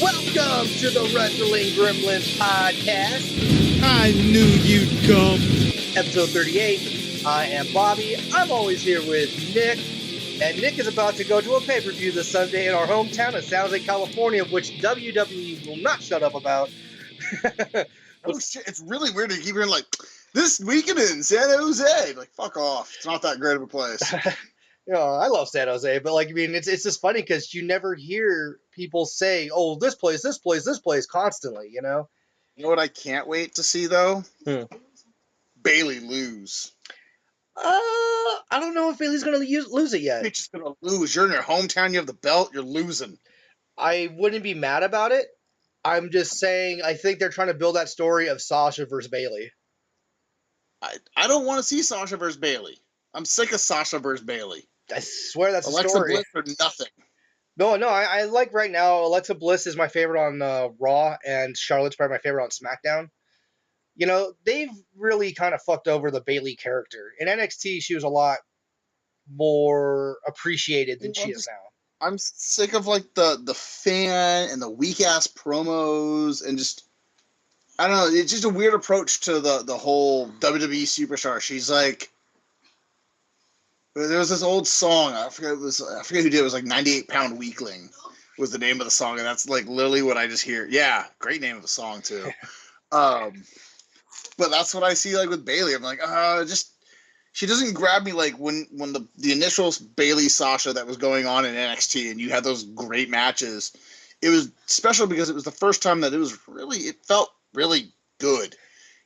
Welcome to the Wrestling Gremlins podcast. I knew you'd come. Episode 38. I am Bobby. I'm always here with Nick. And Nick is about to go to a pay-per-view this Sunday in our hometown of San Jose, California, which WWE will not shut up about. Oh shit, it's really weird to keep hearing like, this weekend in San Jose. Like, fuck off. It's not that great of a place. You know, I love San Jose, but like, I mean, it's just funny because you never hear people say, "Oh, this place," constantly. You know. You know what I can't wait to see though? Bailey lose. I don't know if Bailey's gonna lose it yet. Bitch is gonna lose. You're in your hometown. You have the belt. You're losing. I wouldn't be mad about it. I'm just saying, I think they're trying to build that story of Sasha versus Bailey. I don't want to see Sasha versus Bailey. I'm sick of Sasha versus Bailey. I swear that's Alexa a story. Bliss or nothing. No, I like right now. Alexa Bliss is my favorite on Raw, and Charlotte's probably my favorite on SmackDown. You know, they've really kind of fucked over the Bailey character. In NXT, she was a lot more appreciated than she is now. I'm sick of like the fan and the weak ass promos and just, I don't know. It's just a weird approach to the whole WWE superstar. She's like, there was this old song. I forget who did it. It was like 98-Pound Weakling was the name of the song, and that's like literally what I just hear. Yeah, great name of the song too. But that's what I see like with Bailey. I'm like, just she doesn't grab me like when the initial Bailey Sasha that was going on in NXT, and you had those great matches. It was special because it was the first time that it felt really good.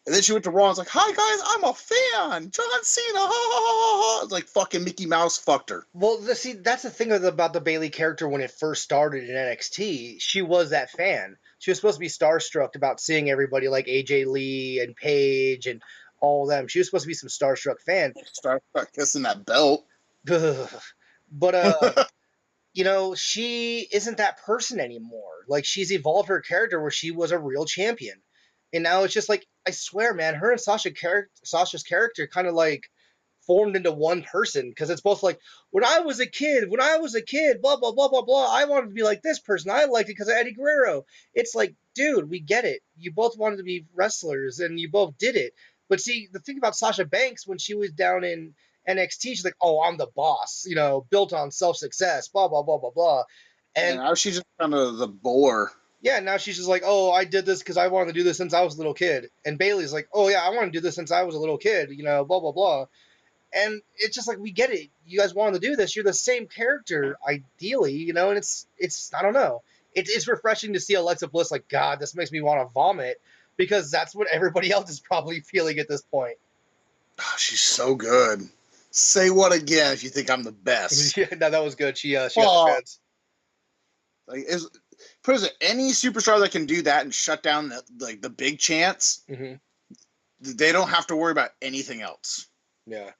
And then she went to Raw and was like, "Hi guys, I'm a fan. John Cena." Ha, ha, ha, ha. It's like fucking Mickey Mouse fucked her. Well, see, that's the thing about the Bailey character when it first started in NXT. She was that fan. She was supposed to be starstruck about seeing everybody like AJ Lee and Paige and all of them. She was supposed to be some starstruck fan. Starstruck kissing that belt. But, you know, she isn't that person anymore. Like, she's evolved her character where she was a real champion. And now it's just like, I swear, man, her and Sasha's character kind of like formed into one person, because it's both like, when I was a kid, blah, blah, blah, blah, blah, I wanted to be like this person. I liked it because of Eddie Guerrero. It's like, dude, we get it. You both wanted to be wrestlers, and you both did it. But see, the thing about Sasha Banks, when she was down in NXT, she's like, oh, I'm the boss, you know, built on self-success, blah, blah, blah, blah, blah. And now she's just kind of the bore. Yeah, now she's just like, oh, I did this because I wanted to do this since I was a little kid. And Bailey's like, oh, yeah, I want to do this since I was a little kid, you know, blah, blah, blah. And it's just like, we get it. You guys wanted to do this. You're the same character, ideally, you know, and it's I don't know. It's refreshing to see Alexa Bliss like, God, this makes me want to vomit, because that's what everybody else is probably feeling at this point. Oh, she's so good. Say what again if you think I'm the best. Yeah, no, that was good. She got the fans. Like, any superstar that can do that and shut down the big chants, they don't have to worry about anything else. Yeah.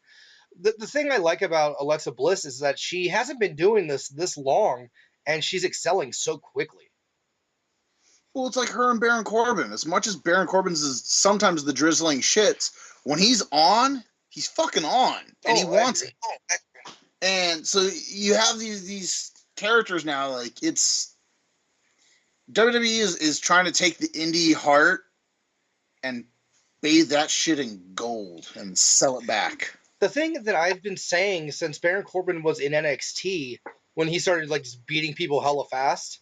The thing I like about Alexa Bliss is that she hasn't been doing this long, and she's excelling so quickly. Well, it's like her and Baron Corbin. As much as Baron Corbin's is sometimes the drizzling shits, when he's on, he's fucking on, and he wants it. And so you have these characters now, like, it's WWE is trying to take the indie heart and bathe that shit in gold and sell it back. The thing that I've been saying since Baron Corbin was in NXT, when he started like just beating people hella fast,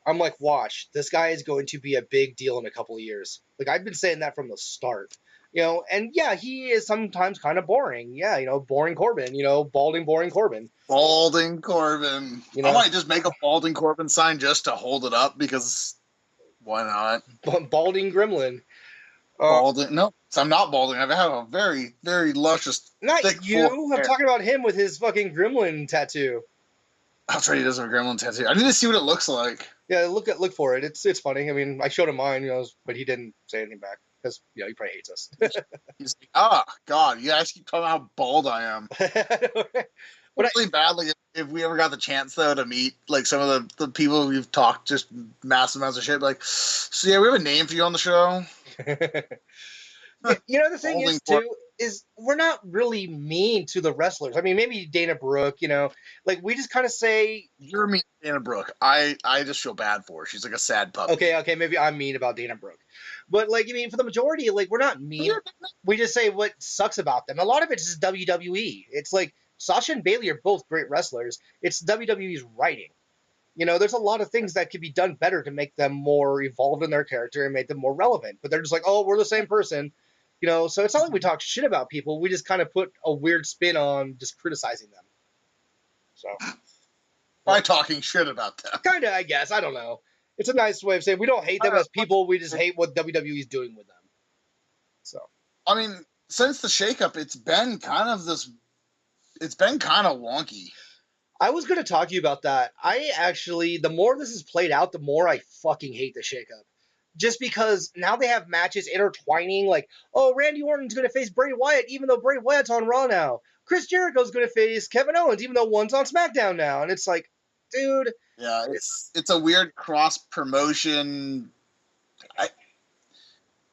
I'm like, watch, this guy is going to be a big deal in a couple of years. Like, I've been saying that from the start. You know, and yeah, he is sometimes kind of boring. Yeah, you know, boring Corbin. You know, balding, boring Corbin. Balding Corbin. You know, I might just make a balding Corbin sign just to hold it up, because why not? Balding Gremlin. Balding? No, I'm not balding. I have a very, very luscious. Not you. I'm talking about him with his fucking Gremlin tattoo. That's right. He does have a Gremlin tattoo. I need to see what it looks like. Yeah, look for it. It's funny. I mean, I showed him mine, you know, but he didn't say anything back. Because, yeah, he probably hates us. He's like, God, you guys keep talking about how bald I am. But really badly, if we ever got the chance, though, to meet, like, some of the people we've talked just massive amounts of shit, like, so yeah, we have a name for you on the show. You know, the thing is, too, is we're not really mean to the wrestlers. I mean, maybe Dana Brooke, like we just kind of say, You're mean to Dana Brooke. I just feel bad for her. She's like a sad puppy. okay, maybe I'm mean about Dana Brooke, but like, I mean, for the majority, like we're not mean. We just say what sucks about them. A lot of it's just WWE. It's like Sasha and Bailey are both great wrestlers. It's WWE's writing. There's a lot of things that could be done better to make them more evolved in their character and make them more relevant. But they're just like, oh, we're the same person. So it's not like we talk shit about people. We just kind of put a weird spin on just criticizing them. So by talking shit about them. Kind of, I guess. I don't know. It's a nice way of saying we don't hate them as people. We just hate what WWE is doing with them. So I mean, since the shakeup, it's been kind of wonky. I was going to talk to you about that. The more this is played out, the more I fucking hate the shakeup. Just because now they have matches intertwining, like, oh, Randy Orton's going to face Bray Wyatt, even though Bray Wyatt's on Raw now. Chris Jericho's going to face Kevin Owens, even though one's on SmackDown now. And it's like, dude. Yeah, it's a weird cross-promotion.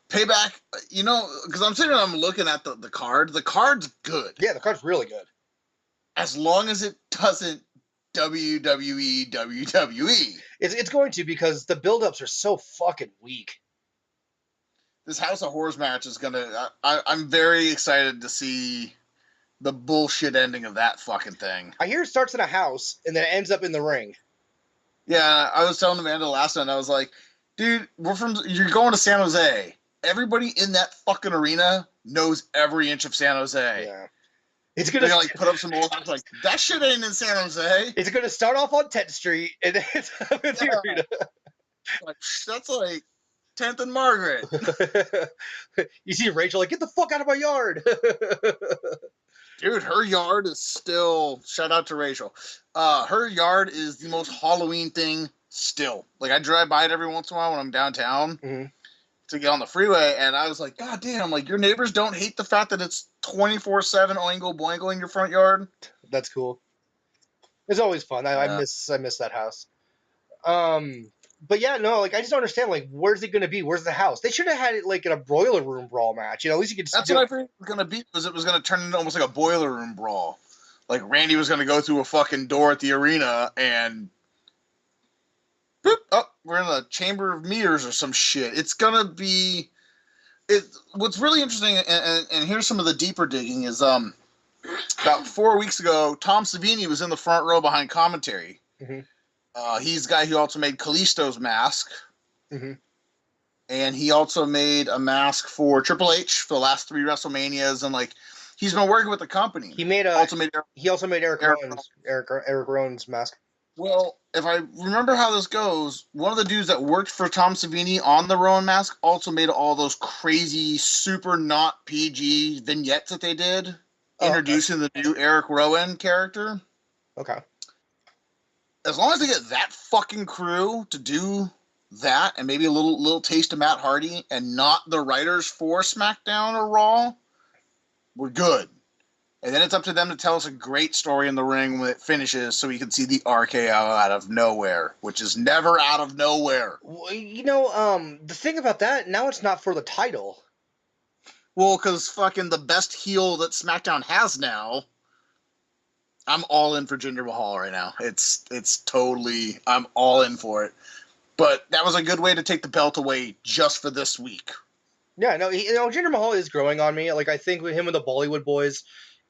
Payback, because I'm looking at the card. The card's good. Yeah, the card's really good. As long as it doesn't WWE. It's going to, because the build-ups are so fucking weak. This House of Horrors match is gonna... I'm very excited to see the bullshit ending of that fucking thing. I hear it starts in a house, and then it ends up in the ring. Yeah, I was telling Amanda last night, I was like, dude, you're going to San Jose. Everybody in that fucking arena knows every inch of San Jose. Yeah. They're gonna like put up some old house like that shit ain't in San Jose. It's gonna start off on 10th Street and then it's up in the arena. Like, that's like 10th and Margaret. You see Rachel like, get the fuck out of my yard. Dude, her yard is still, shout out to Rachel. Her yard is the most Halloween thing still. Like I drive by it every once in a while when I'm downtown. Mm-hmm. To get on the freeway, and I was like, God damn, like your neighbors don't hate the fact that it's 24/7 oingo boingo in your front yard. That's cool. It's always fun. I miss that house. But yeah, no, like I just don't understand. Like, where's it gonna be? Where's the house? They should have had it like in a boiler room brawl match. At least you could. That's what I figured it was gonna be. Was it was gonna turn into almost like a boiler room brawl. Like Randy was gonna go through a fucking door at the arena and. Boop, oh, we're in the Chamber of Mirrors or some shit. It's gonna be. What's really interesting, and here's some of the deeper digging, is about 4 weeks ago, Tom Savini was in the front row behind commentary. Mm-hmm. He's the guy who also made Kalisto's mask. Mm-hmm. And he also made a mask for Triple H for the last 3 WrestleManias, and like he's been working with the company. He also made Eric Rowan's mask. Well, if I remember how this goes, one of the dudes that worked for Tom Savini on the Rowan mask also made all those crazy, super not PG vignettes that they did, introducing the new Eric Rowan character. Okay. As long as they get that fucking crew to do that, and maybe a little taste of Matt Hardy, and not the writers for SmackDown or Raw, we're good. And then it's up to them to tell us a great story in the ring when it finishes, so we can see the RKO out of nowhere, which is never out of nowhere. Well, the thing about that, now it's not for the title. Well, because fucking the best heel that SmackDown has now, I'm all in for Jinder Mahal right now. It's totally, I'm all in for it. But that was a good way to take the belt away just for this week. Yeah, no, Jinder Mahal is growing on me. Like, I think with him and the Bollywood Boys,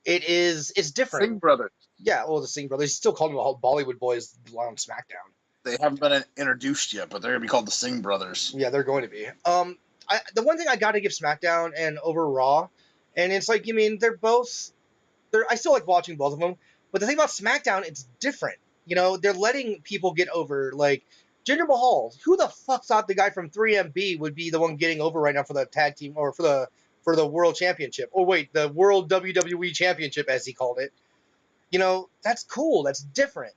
it's different. Singh brothers. Yeah, well, the Singh brothers. He's still called them the Bollywood Boys on SmackDown. They haven't been introduced yet, but they're going to be called the Singh brothers. Yeah, they're going to be. The one thing I got to give SmackDown and over Raw, and it's like, I still like watching both of them, but the thing about SmackDown, it's different. They're letting people get over, like, Jinder Mahal. Who the fuck thought the guy from 3MB would be the one getting over right now for the tag team, or for the World Championship? Oh, wait, the World WWE Championship, as he called it. That's cool. That's different.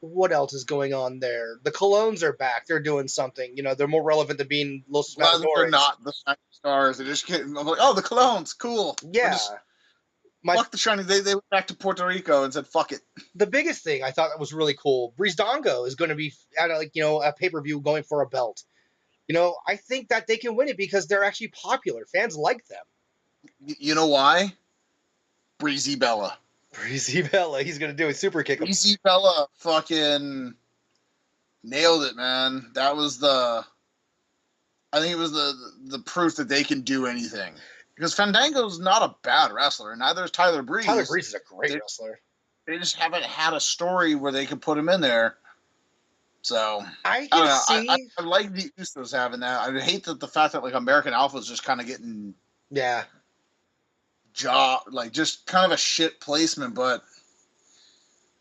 What else is going on there? The Colognes are back. They're doing something. They're more relevant than being Los Matadores. They're not the Shining Stars. They're just kidding. I'm like, oh, the Colognes, cool. Yeah. Fuck the Shining. They went back to Puerto Rico and said, fuck it. The biggest thing I thought that was really cool, Breezango is going to be at a pay-per-view going for a belt. I think that they can win it because they're actually popular. Fans like them. You know why? Breezy Bella. Breezy Bella, he's gonna do a super kick him. Breezy Bella fucking nailed it, man. That was I think it was the proof that they can do anything. Because Fandango's not a bad wrestler, neither is Tyler Breeze. Tyler Breeze is a great wrestler. They just haven't had a story where they can put him in there. So I don't can know. see. I like the Usos having that. I hate that the fact that like American Alpha is just kind of getting Yeah. just kind of a shit placement, but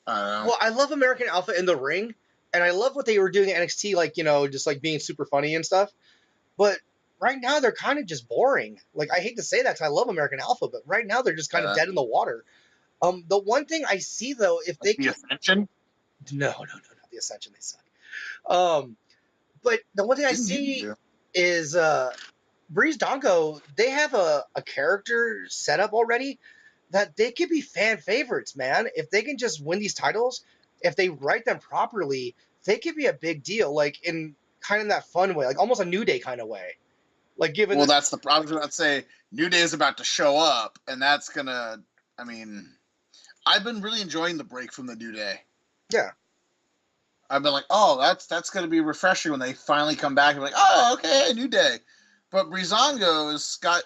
I don't know. Well, I love American Alpha in the ring, and I love what they were doing at NXT, like, you know, just like being super funny and stuff. But right now they're kind of just boring. Like, I hate to say that because I love American Alpha, but right now they're just kind of dead in the water. The one thing I see though, if they the Ascension, no, not the Ascension, they suck. But the one thing I see is Breeze Donko, they have a character set up already that they could be fan favorites, man. If they can just win these titles, if they write them properly, they could be a big deal, like in kind of that fun way, like almost a New Day kind of way. Like given well, that's the problem. I was about to say New Day is about to show up, and that's gonna. I mean, I've been really enjoying the break from the New Day. Yeah. I've been like, oh, that's gonna be refreshing when they finally come back and be like, oh, okay, New Day. But Breezango's got,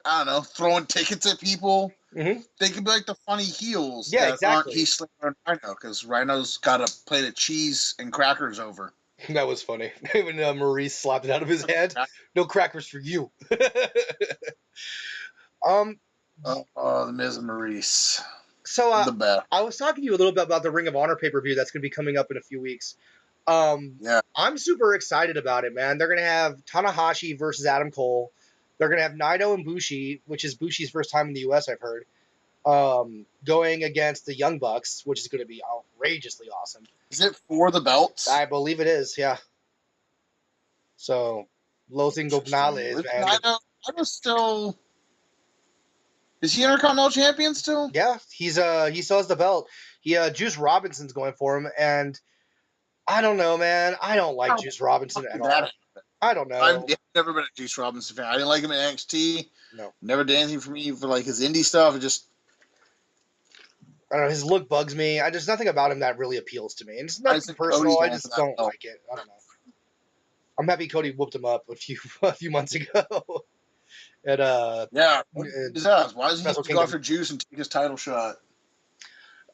I don't know, throwing tickets at people. Mm-hmm. They could be like the funny heels Yeah, that exactly. aren't Heath Slater and Rhino, because Rhino's got a plate of cheese and crackers over. That was funny. When Maurice slapped it out of his hand. No crackers for you. The Miz and Maurice. So the best. I was talking to you a little bit about the Ring of Honor pay-per-view that's going to be coming up in a few weeks. Yeah. I'm super excited about it, man. They're going to have Tanahashi versus Adam Cole. They're going to have Naito and Bushi, which is Bushi's first time in the U.S., I've heard, going against the Young Bucks, which is going to be outrageously awesome. Is it for the belts? I believe it is, yeah. So, Los Ingobernables, man. Naito's still... Is he Intercontinental Champion still? Yeah, he still has the belt. Juice Robinson's going for him, and I don't know, man. I don't like Juice Robinson at all. I don't know. I've never been a Juice Robinson fan. I didn't like him in NXT. No. Never did anything for me for like his indie stuff. It just... I don't know. His look bugs me. There's nothing about him that really appeals to me. And it's nothing personal. I just don't like it. I don't know. I'm happy Cody whooped him up a few months ago. At yeah. Why does he have to go after Juice and take his title shot?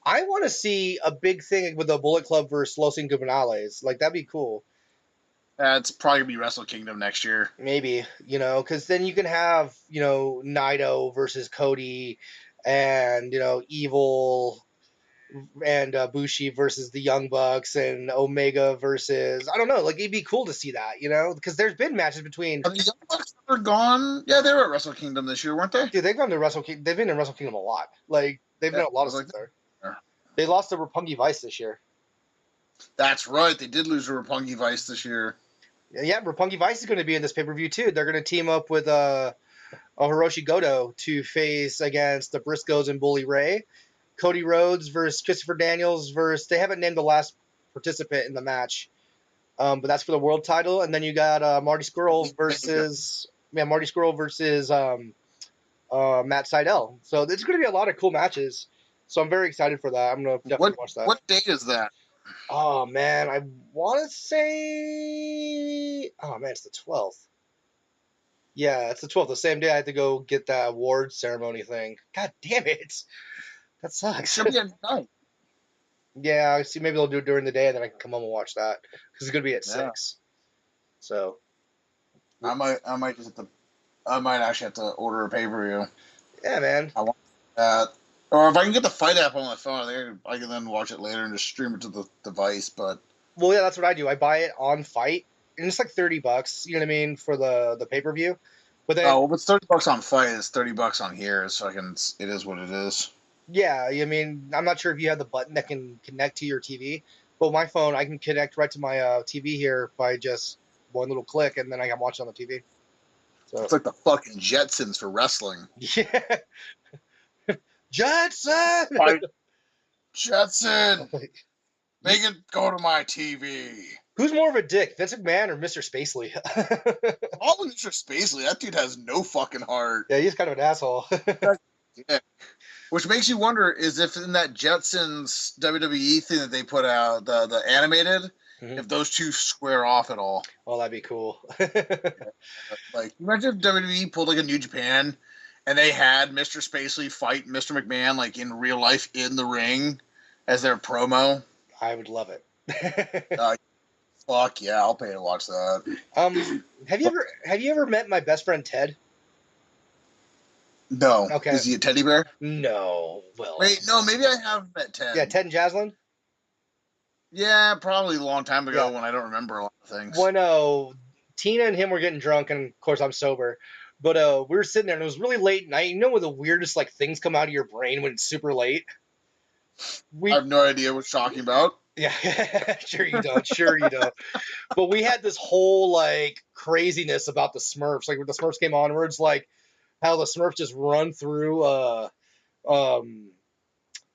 I want to see a big thing with the Bullet Club versus Los Ingobernables. Like, that'd be cool. It's probably going to be Wrestle Kingdom next year. Maybe, because then you can have, Naito versus Cody and, Evil and Bushi versus the Young Bucks and Omega versus, I don't know, like, it'd be cool to see that, because there's been matches between... Are the Young Bucks ever gone? Yeah, they were at Wrestle Kingdom this year, weren't they? Dude, they've gone to Wrestle Kingdom. They've been in Wrestle Kingdom a lot. Like, they've been a lot of stuff there. Yeah. They lost to Roppongi Vice this year. That's right. They did lose to Roppongi Vice this year. Yeah, Roppongi Vice is going to be in this pay-per-view, too. They're going to team up with Hiroshi Goto to face against the Briscoes and Bully Ray. Cody Rhodes versus Christopher Daniels versus... They haven't named the last participant in the match. But that's for the world title. And then you got Marty Scurll versus... Yeah, Marty Scurll versus Matt Sydal. So there's going to be a lot of cool matches. So I'm very excited for that. I'm going to definitely watch that. What date is that? Oh, man. I want to say... Oh, man, it's the 12th. Yeah, it's the 12th. The same day I had to go get that award ceremony thing. God damn it. That sucks. It should be at night. Yeah, see, maybe they'll do it during the day, and then I can come home and watch that. Because it's going to be at 6. So... I might actually have to order a pay-per-view. Yeah, man. I want that. Or if I can get the Fight app on my phone, I can then watch it later and just stream it to the device. But well, yeah, that's what I do. I buy it on Fight, and it's like $30. You know what I mean, for the pay-per-view. But then, if it's $30 on Fight, it's $30 on here. So it is what it is. Yeah, I mean, I'm not sure if you have the button that can connect to your TV, but my phone, I can connect right to my TV here by just one little click, and then I can watch it on the TV. So it's like the fucking Jetsons for wrestling. Yeah. Jetson! Jetson! Make it go to my TV. Who's more of a dick, Vince McMahon or Mr. Spacely? Probably Mr. Spacely. That dude has no fucking heart. Yeah, he's kind of an asshole. Yeah. Which makes you wonder is if in that Jetsons WWE thing that they put out, the animated, if those two square off at all. Oh, that'd be cool. Like, imagine if WWE pulled like a New Japan and they had Mr. Spacely fight Mr. McMahon like in real life in the ring as their promo. I would love it. Fuck yeah, I'll pay to watch that. Have you ever met my best friend Ted? No. Okay. Is he a teddy bear? No. Well. Wait, no, maybe I have met Ted. Yeah, Ted and Jaslyn? Yeah, probably a long time ago when I don't remember a lot of things. When Tina and him were getting drunk, and of course I'm sober, but we were sitting there and it was really late night. You know when the weirdest like things come out of your brain when it's super late? I have no idea what you're talking about. Yeah, sure you don't. Sure you don't. But we had this whole like craziness about the Smurfs. Like when the Smurfs came onwards, like how the Smurfs just run through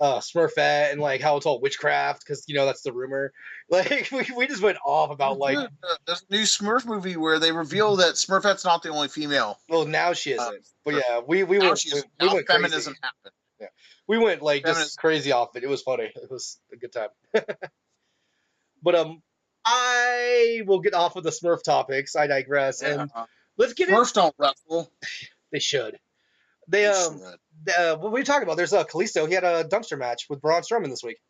Smurfette and like how it's all witchcraft because that's the rumor. Like we just went off about like there's a new Smurf movie where they reveal that Smurfette's not the only female. Well, now she isn't. But yeah, we went feminism crazy. happened. Yeah, we went like Feminism. just crazy off it. It was funny. It was a good time. But I will get off of the Smurf topics. I digress. Yeah. And let's get Smurfs don't wrestle. They should. What were you talking about? There's Kalisto. He had a dumpster match with Braun Strowman this week.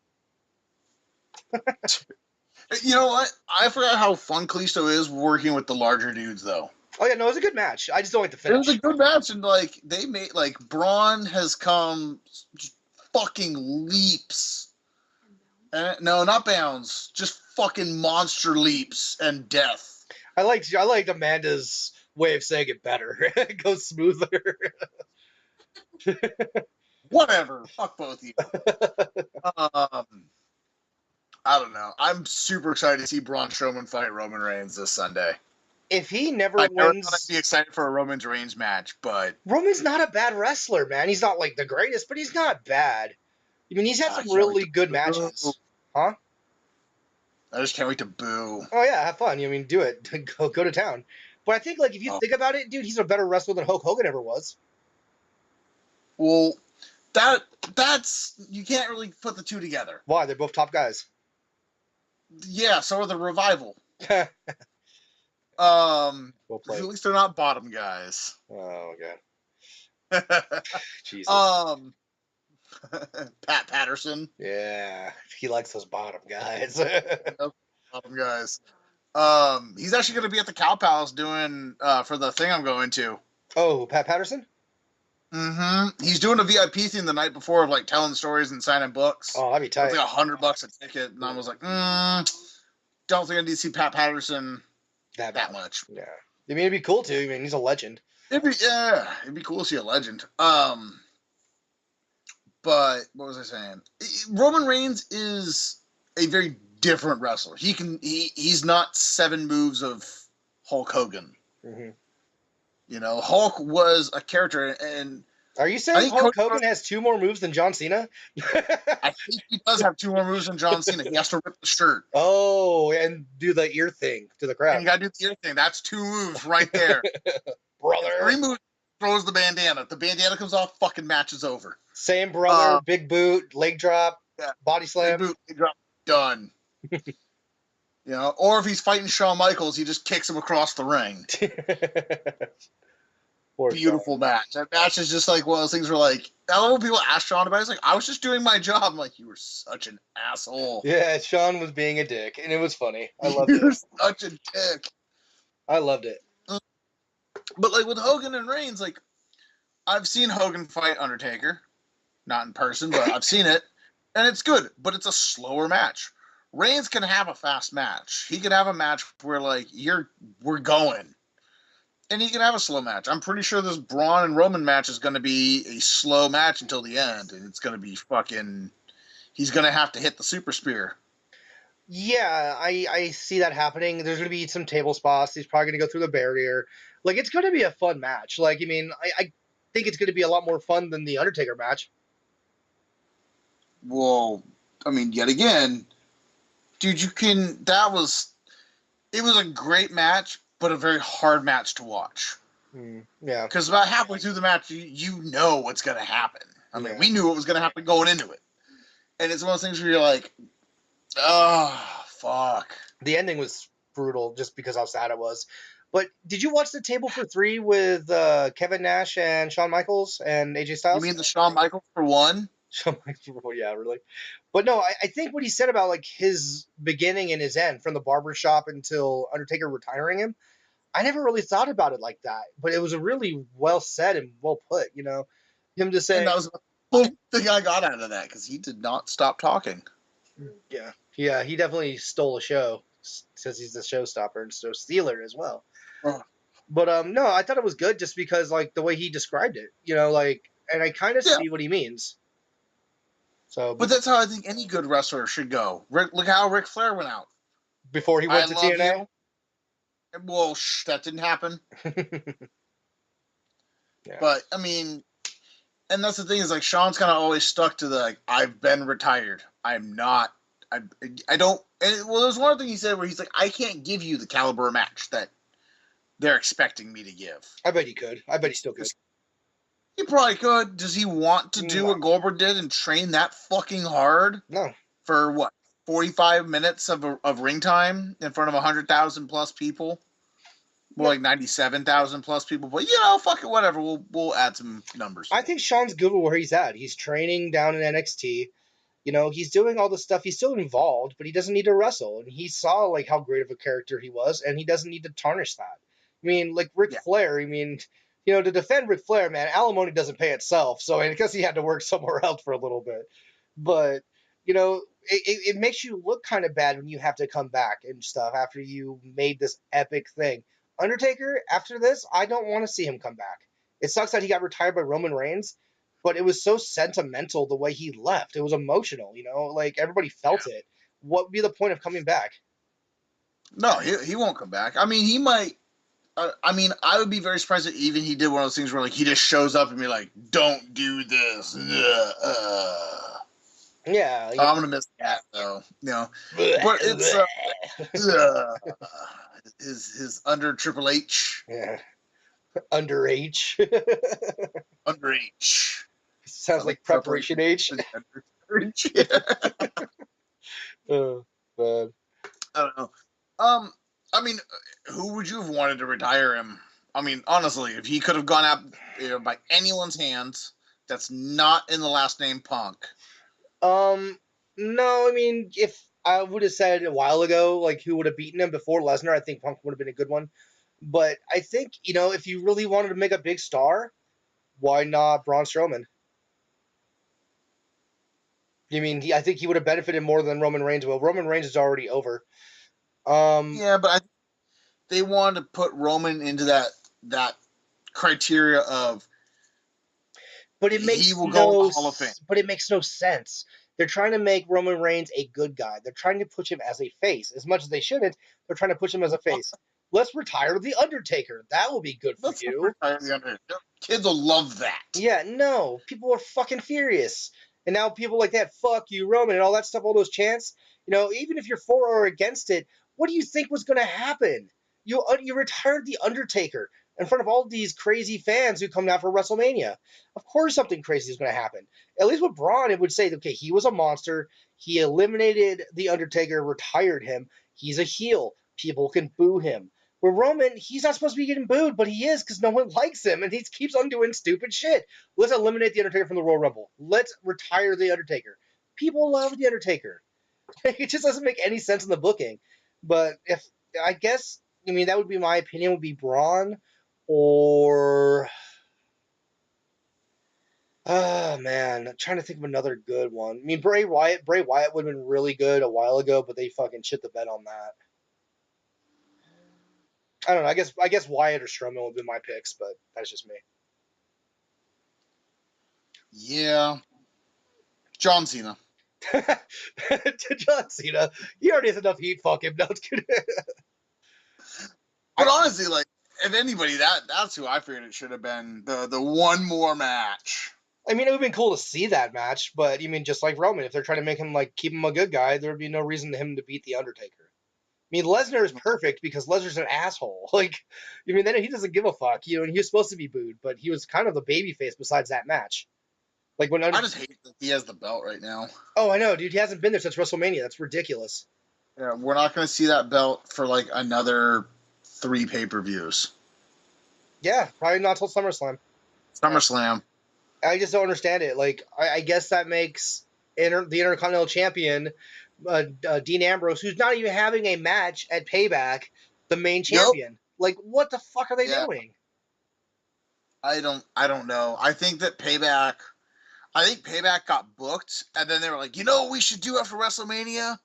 You know what? I forgot how fun Kalisto is working with the larger dudes, though. Oh yeah, no, it was a good match. I just don't like the finish. It was a good match, and like they made like Braun has come just fucking leaps. No, not bounds, just fucking monster leaps and death. I liked Amanda's way of saying it better. It goes smoother. Whatever. Fuck both of you. I don't know. I'm super excited to see Braun Strowman fight Roman Reigns this Sunday. If he never I never wins, thought I'd be excited for a Roman Reigns match, but Roman's not a bad wrestler, man. He's not like the greatest, but he's not bad. I mean, he's had some really good matches. Huh? I just can't wait to boo. Oh yeah, have fun. I mean, do it. Go to town. But I think like if you think about it, dude, he's a better wrestler than Hulk Hogan ever was. Well, that's you can't really put the two together. Why? They're both top guys. Yeah, so are the Revival. Well played. At least they're not bottom guys. Oh god. Jesus. Pat Patterson. Yeah, he likes those bottom guys. Bottom guys. He's actually going to be at the Cow Palace doing for the thing I'm going to. Oh, Pat Patterson? Mm-hmm. He's doing a VIP thing the night before of like telling stories and signing books. Oh, that'd be tight. It's like $100 a ticket, and I was like, don't think I need to see Pat Patterson that much. Yeah, I mean, it'd be cool too. I mean, he's a legend. It'd be cool to see a legend. But what was I saying? Roman Reigns is a very different wrestler. He's not 7 moves of Hulk Hogan. Mm-hmm. You know, Hulk was a character, and are you saying Hulk Hogan has 2 more moves than John Cena? I think he does have 2 more moves than John Cena. He has to rip the shirt. Oh, and do the ear thing to the crowd. And you gotta do the ear thing. That's 2 moves right there. Brother. 3 moves, throws the bandana. The bandana comes off, fucking match is over. Same brother, big boot, leg drop, body slam. Big boot, leg drop, done. You know, or if he's fighting Shawn Michaels, he just kicks him across the ring. Beautiful match. That match is just like one of those things where, like, I love when people ask Shawn about it. It's like, I was just doing my job. I'm like, you were such an asshole. Yeah, Shawn was being a dick, and it was funny. I loved it. You're such a dick. I loved it. But, like, with Hogan and Reigns, like, I've seen Hogan fight Undertaker. Not in person, but I've seen it. And it's good, but it's a slower match. Reigns can have a fast match. He can have a match where, like, we're going. And he can have a slow match. I'm pretty sure this Braun and Roman match is going to be a slow match until the end. And it's going to be fucking... He's going to have to hit the super spear. Yeah, I see that happening. There's going to be some table spots. He's probably going to go through the barrier. Like, it's going to be a fun match. Like, I mean, I think it's going to be a lot more fun than the Undertaker match. Well, I mean, yet again, dude, it was a great match, but a very hard match to watch. Yeah. Because about halfway through the match, you know what's going to happen. I mean, we knew what was going to happen going into it. And it's one of those things where you're like, oh, fuck. The ending was brutal just because how sad it was. But did you watch the Table for Three with Kevin Nash and Shawn Michaels and AJ Styles? You mean the Shawn Michaels for one? Shawn Michaels, yeah, really. But no, I think what he said about like his beginning and his end, from the barbershop until Undertaker retiring him, I never really thought about it like that. But it was a really well said and well put, you know. Him just saying, and that was the whole thing I got out of that, because he did not stop talking. Yeah, he definitely stole a show. Says he's the showstopper and so stealer as well. Oh. But no, I thought it was good just because like the way he described it, you know, like, and I kind of see what he means. So, but that's how I think any good wrestler should go. Look how Ric Flair went out before he went to TNA. You. Well, that didn't happen. Yeah. But I mean, and that's the thing, is like Shawn's kind of always stuck to the like, I've been retired. I'm not. I don't. And, well, there's one thing he said where he's like, I can't give you the caliber match that they're expecting me to give. I bet he could. I bet he still could. He probably could. Does he want to do what Goldberg did and train that fucking hard? No. For what? 45 minutes of ring time in front of 100,000 plus people? More like 97,000 plus people. But, you know, fuck it, whatever. We'll add some numbers. I think Shawn's good with where he's at. He's training down in NXT. You know, he's doing all this stuff. He's still involved, but he doesn't need to wrestle. And he saw, like, how great of a character he was, and he doesn't need to tarnish that. I mean, like, Ric Flair, I mean, you know, to defend Ric Flair, man, alimony doesn't pay itself. So I guess he had to work somewhere else for a little bit. But, you know, it makes you look kind of bad when you have to come back and stuff after you made this epic thing. Undertaker, after this, I don't want to see him come back. It sucks that he got retired by Roman Reigns, but it was so sentimental the way he left. It was emotional, you know? Like, everybody felt it. What would be the point of coming back? No, he won't come back. I mean, he might. I mean, I would be very surprised if even he did one of those things where, like, he just shows up and be like, don't do this. Yeah. I'm going to miss that, though. You know. But it's his under Triple H. Yeah. Under H. Under H. Sounds like preparation H. Yeah. Man. I don't know. I mean, who would you have wanted to retire him? I mean, honestly, if he could have gone out by anyone's hands, that's not in the last name Punk. No, I mean, if I would have said a while ago, like, who would have beaten him before Lesnar, I think Punk would have been a good one. But I think, you know, if you really wanted to make a big star, why not Braun Strowman? You mean, I think he would have benefited more than Roman Reigns will. Roman Reigns is already over. Yeah, but they wanted to put Roman into that criteria of. But it makes But it makes no sense. They're trying to make Roman Reigns a good guy. They're trying to push him as a face. As much as they shouldn't, they're trying to push him as a face. Let's retire The Undertaker. That will be good for you. Kids will love that. Yeah, no. People are fucking furious. And now people like that, fuck you, Roman, and all that stuff, all those chants. You know, even if you're for or against it, what do you think was going to happen? You retired The Undertaker in front of all these crazy fans who come down for WrestleMania. Of course something crazy is going to happen. At least with Braun, it would say, okay, he was a monster. He eliminated The Undertaker, retired him. He's a heel. People can boo him. With Roman, he's not supposed to be getting booed, but he is because no one likes him, and he keeps on doing stupid shit. Let's eliminate The Undertaker from the Royal Rumble. Let's retire The Undertaker. People love The Undertaker. It just doesn't make any sense in the booking. But I guess, I mean, that would be my opinion, would be Braun or... Oh, man. I'm trying to think of another good one. I mean, Bray Wyatt would have been really good a while ago, but they fucking shit the bed on that. I don't know. I guess Wyatt or Strowman would be my picks, but that's just me. Yeah. John Cena. John Cena. He already has enough heat. Fuck him. No, it's good. But honestly, like, if anybody, that's who I figured it should have been. The one more match. I mean, it would have been cool to see that match, but you mean just like Roman, if they're trying to make him like keep him a good guy, there would be no reason for him to beat The Undertaker. mean, Lesnar is perfect because Lesnar's an asshole. Like, I mean, then he doesn't give a fuck, and he was supposed to be booed, but he was kind of the babyface besides that match. Like when I just hate that he has the belt right now. Oh, I know, dude. He hasn't been there since WrestleMania. That's ridiculous. Yeah, we're not going to see that belt for like another 3 pay-per-views. Yeah, probably not till SummerSlam. SummerSlam. I just don't understand it. Like, I guess that makes the Intercontinental Champion, Dean Ambrose, who's not even having a match at Payback, the main champion. Yep. Like, what the fuck are they doing? I don't know. I think Payback got booked, and then they were like, what we should do after WrestleMania?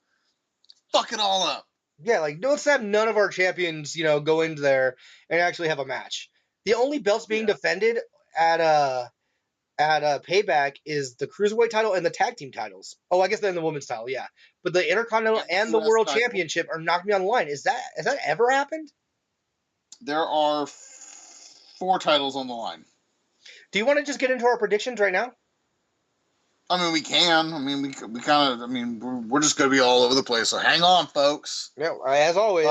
Fuck it all up. Yeah, like, let's have none of our champions, go into there and actually have a match. The only belts being defended at Payback is the Cruiserweight title and the tag team titles. Oh, I guess then the women's title, yeah. But the Intercontinental and the World Championship are not going to be on the line. Has that ever happened? There are 4 titles on the line. Do you want to just get into our predictions right now? I mean, we can. I mean, we kind of. I mean, we're just going to be all over the place. So hang on, folks. Yeah, as always.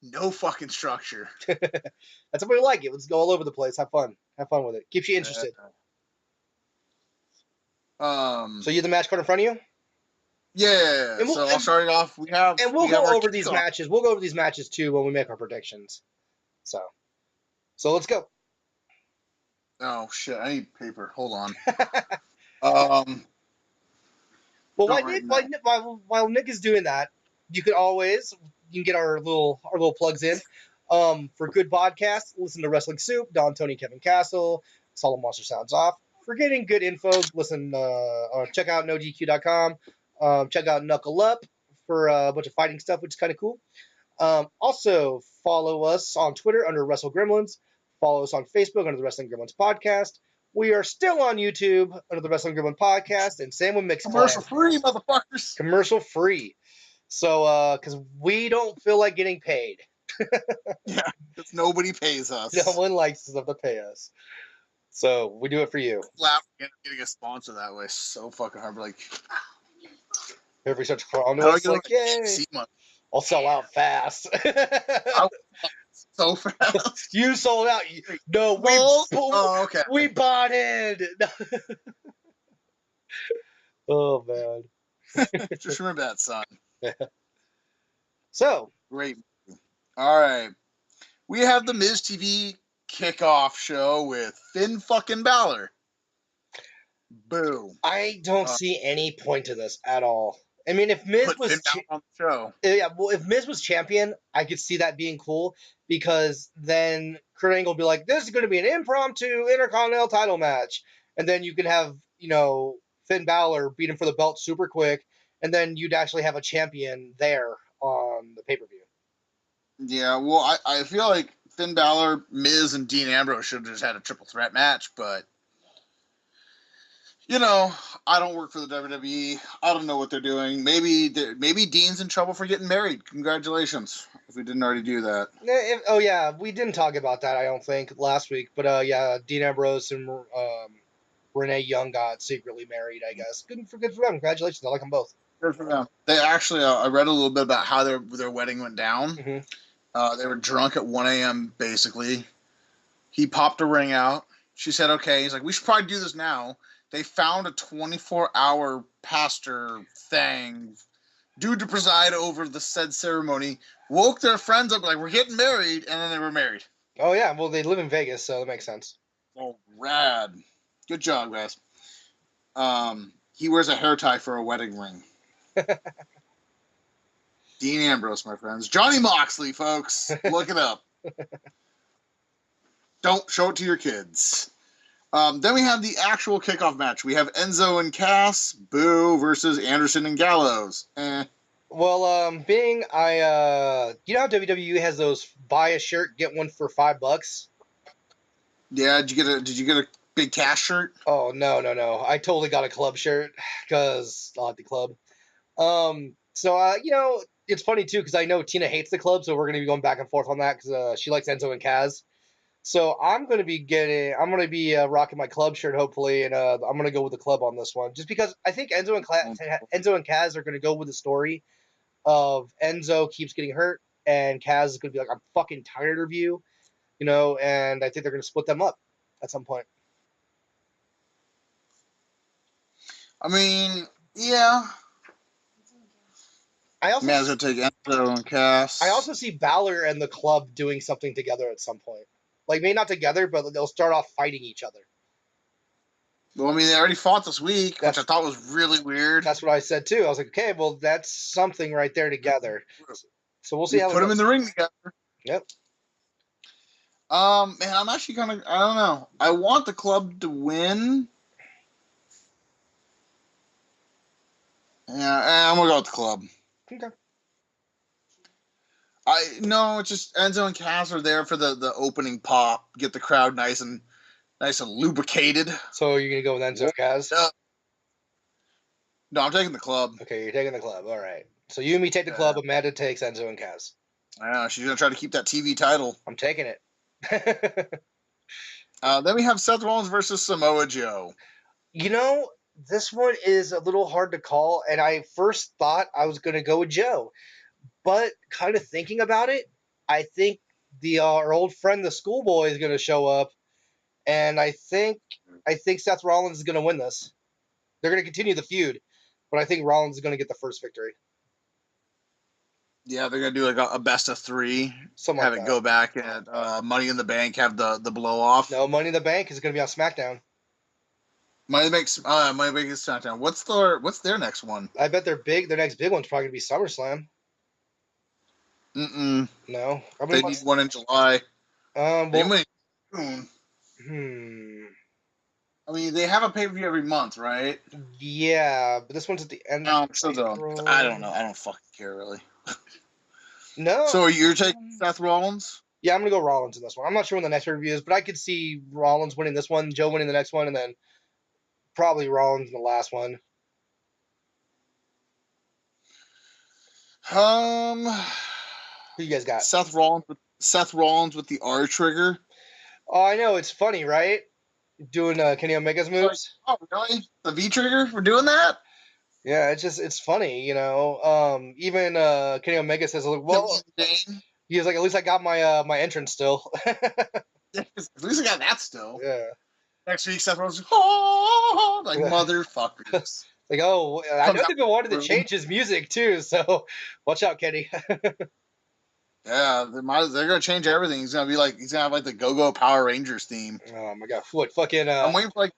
No fucking structure. That's what we like it. Let's go all over the place. Have fun. Have fun with it. Keeps you interested. So you have the match card in front of you? Yeah. So I'll start it off. We'll go over these matches. We'll go over these matches too when we make our predictions. So let's go. Oh shit! I need paper. Hold on. Well, while Nick is doing that, you can get our little plugs in. For good podcasts, listen to Wrestling Soup, Don, Tony, Kevin Castle, Solid Monster Sounds Off. For getting good info, listen. Check out NoDQ.com. Check out Knuckle Up for a bunch of fighting stuff, which is kind of cool. Also, follow us on Twitter under Wrestle Gremlins. Follow us on Facebook under the Wrestling Gremlins Podcast. We are still on YouTube under the Wrestling Gremlins Podcast, and same with Mixcloud. Commercial free, motherfuckers. Commercial free. So, because we don't feel like getting paid. Yeah, because nobody pays us. No one likes stuff to pay us. So we do it for you. Getting a sponsor that way is so fucking hard. Like, every such crown, it's like, yay! I'll sell out fast. So fast. You sold out. No, okay. We bought in. Oh man. Just remember that, son. So great. All right. We have the Miz TV kickoff show with Finn fucking Balor. Boo. I don't see any point to this at all. I mean, if Miz was on the show. Yeah, well, if Miz was champion, I could see that being cool because then Kurt Angle would be like, "This is going to be an impromptu Intercontinental title match," and then you can have Finn Balor beat him for the belt super quick, and then you'd actually have a champion there on the pay-per-view. Yeah, well, I feel like Finn Balor, Miz, and Dean Ambrose should have just had a triple threat match, but I don't work for the WWE. I don't know what they're doing. Maybe Dean's in trouble for getting married. Congratulations, if we didn't already do that. Yeah, we didn't talk about that, I don't think, last week. But yeah, Dean Ambrose and Renee Young got secretly married, I guess. Good for them. Congratulations. I like them both. Good for them. They actually, I read a little bit about how their wedding went down. Mm-hmm. They were drunk at 1 a.m., basically. He popped a ring out. She said, okay. He's like, we should probably do this now. They found a 24-hour pastor thing, dude to preside over the said ceremony, woke their friends up like, we're getting married, and then they were married. Oh, yeah. Well, they live in Vegas, so that makes sense. Oh, rad. Good job, guys. He wears a hair tie for a wedding ring. Dean Ambrose, my friends. Johnny Moxley, folks. Look it up. Don't show it to your kids. Then we have the actual kickoff match. We have Enzo and Cass, Boo, versus Anderson and Gallows. Well, being how WWE has those buy a shirt, get one for $5? Yeah, did you get a big Cass shirt? Oh, no. I totally got a club shirt because I like the club. It's funny too because I know Tina hates the club, so we're going to be going back and forth on that because she likes Enzo and Kaz. So I'm going to be rocking my club shirt hopefully, and I'm going to go with the club on this one, just because I think Enzo and Kaz are going to go with the story of Enzo keeps getting hurt, and Kaz is going to be like, I'm fucking tired of you, and I think they're going to split them up at some point. I mean, yeah. I also Man's gonna take Enzo and Cass. I also see Balor and the club doing something together at some point. Like, maybe not together, but they'll start off fighting each other. Well, I mean, they already fought this week, which I thought was really weird. That's what I said too. I was like, okay, well, that's something right there together. So we'll see how it put them goes. in the ring together. Yep. Man, I'm actually kind of, I don't know. I want the club to win. Yeah, I'm gonna go with the club. Okay. It's just Enzo and Cass are there for the opening pop, get the crowd nice and lubricated. So you're gonna go with Enzo and Kaz? No, I'm taking the club. Okay, you're taking the club. All right. So you and me take the club. Amanda takes Enzo and Kaz. I know, she's gonna try to keep that TV title. I'm taking it. Then we have Seth Rollins versus Samoa Joe. This one is a little hard to call, and I first thought I was going to go with Joe. But kind of thinking about it, I think our old friend, the Schoolboy, is going to show up, and I think Seth Rollins is going to win this. They're going to continue the feud, but I think Rollins is going to get the first victory. Yeah, they're gonna do like a best of 3. Something have like it that. go back and Money in the Bank have the blow off. No, Money in the Bank is going to be on SmackDown. Money in the Bank is SmackDown. What's their next one? I bet their next big one's probably going to be SummerSlam. No, they need one in July. They might June. I mean, they have a pay-per-view every month, right? Yeah, but this one's at the end. No, so I don't know. I don't fucking care really. No. So you're taking Seth Rollins? Yeah, I'm gonna go Rollins in this one. I'm not sure when the next review is, but I could see Rollins winning this one, Joe winning the next one, and then probably Rollins in the last one. Who you guys got? Seth Rollins with the R trigger. Oh, I know, it's funny, right? Doing Kenny Omega's moves. Oh, really? The V trigger for doing that? Yeah, it's funny, Even Kenny Omega says, well, he's like, at least I got my my entrance still. At least I got that still. Yeah. Next week, Seth Rollins, motherfuckers. Like, oh, I know they've been wanting to change his music too, so watch out, Kenny. Yeah, they're gonna change everything. He's gonna have like the Go-Go Power Rangers theme. Oh my god, what fucking? I'm waiting for like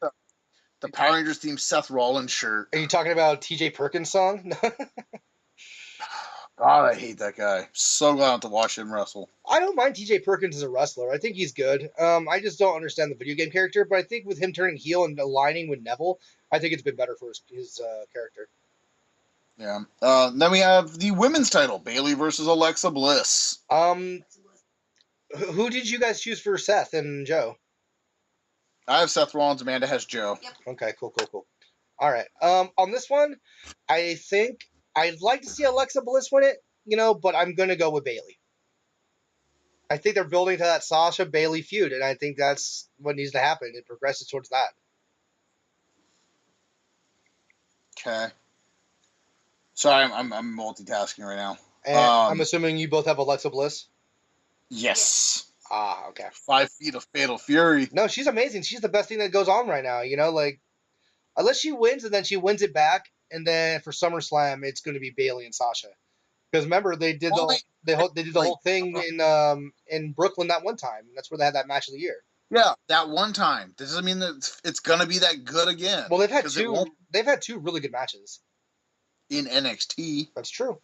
the Power Rangers theme Seth Rollins shirt. Are you talking about T.J. Perkins song? God, I hate that guy. So glad to watch him wrestle. I don't mind T.J. Perkins as a wrestler. I think he's good. I just don't understand the video game character, but I think with him turning heel and aligning with Neville, I think it's been better for his character. Yeah. Then we have the women's title, Bayley versus Alexa Bliss. Who did you guys choose for Seth and Joe? I have Seth Rollins. Amanda has Joe. Yep. Okay, cool. All right. On this one, I think I'd like to see Alexa Bliss win it, but I'm going to go with Bayley. I think they're building to that Sasha Bayley feud, and I think that's what needs to happen. It progresses towards that. Okay. Sorry, I'm multitasking right now. And I'm assuming you both have Alexa Bliss? Yes. Ah, okay. 5 feet of Fatal Fury. No, she's amazing. She's the best thing that goes on right now, unless she wins and then she wins it back, and then for SummerSlam it's going to be Bayley and Sasha. Because remember they did the whole thing in Brooklyn that one time. That's where they had that match of the year. Yeah, that one time. This doesn't mean that it's going to be that good again. Well, they've had two really good matches in NXT. That's true.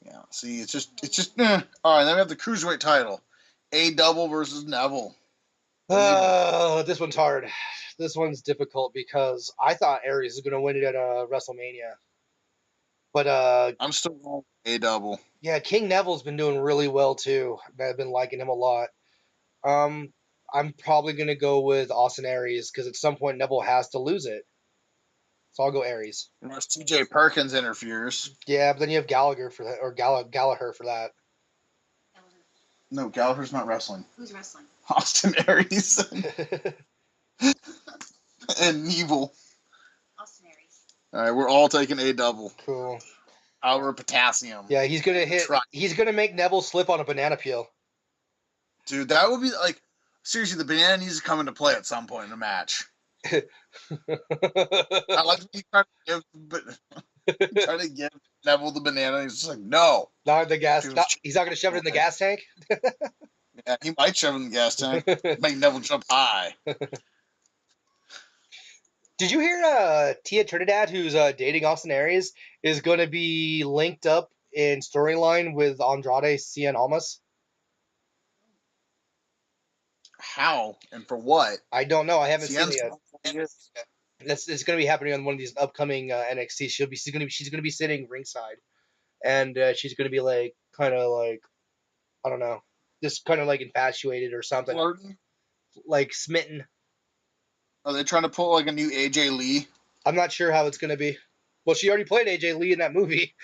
Yeah. See, it's just. All right, then we have the Cruiserweight title, A-Double versus Neville. This one's hard. This one's difficult because I thought Aries was going to win it at WrestleMania. But I'm still going A-Double. Yeah, King Neville's been doing really well too. I've been liking him a lot. I'm probably going to go with Austin Aries because at some point Neville has to lose it. So I'll go Aries. Unless T.J. Perkins interferes. Yeah, but then you have Gallagher for that, or Gallagher for that. No, Gallagher's not wrestling. Who's wrestling? Austin Aries and Neville. Austin Aries. All right, we're all taking A-Double. Cool. Albert Potassium. Yeah, he's gonna hit. Try. He's gonna make Neville slip on a banana peel. Dude, that would be like seriously. The banana needs to come into play at some point in the match. I like when you try to give Neville the banana. He's just like, no. Not the gas. He's not gonna shove it in the gas tank. Yeah, he might shove it in the gas tank. Make Neville jump high. Did you hear Tia Trinidad, who's dating Austin Aries, is going to be linked up in storyline with Andrade Cien Almas? How and for what? I don't know. I haven't seen it yet. It's going to be happening on one of these upcoming NXT. She's going to be sitting ringside, and she's going to be like kind of like, I don't know, just kind of like infatuated or something, Flirting? Like smitten. Are they trying to pull like a new AJ Lee? I'm not sure how it's going to be. Well, she already played AJ Lee in that movie.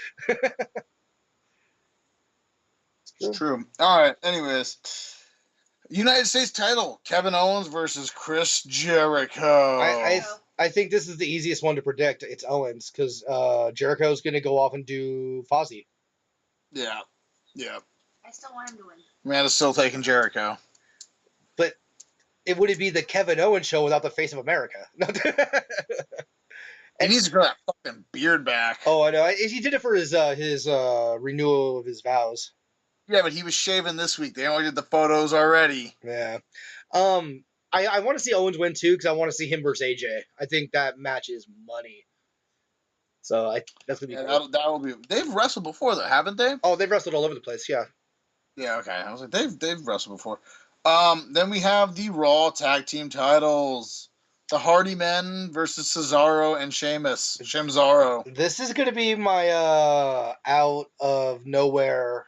It's true. All right. Anyways, United States title: Kevin Owens versus Chris Jericho. I think this is the easiest one to predict. It's Owens because Jericho's going to go off and do Fozzy. Yeah. I still want him to win. Man is still taking Jericho. But it wouldn't be the Kevin Owens show without the face of America. He needs to grow that fucking beard back. Oh, I know. He did it for his renewal of his vows. Yeah, but he was shaving this week. They only did the photos already. Yeah. I want to see Owens win too because I want to see him versus AJ. I think that match is money. So that's gonna be cool. That'll be. They've wrestled before though, haven't they? Oh, they've wrestled all over the place. Yeah. Yeah. Okay. I was like, they've wrestled before. Then we have the Raw Tag Team titles. The Hardy Men versus Cesaro and Sheamus. Shemzaro. This is going to be my out of nowhere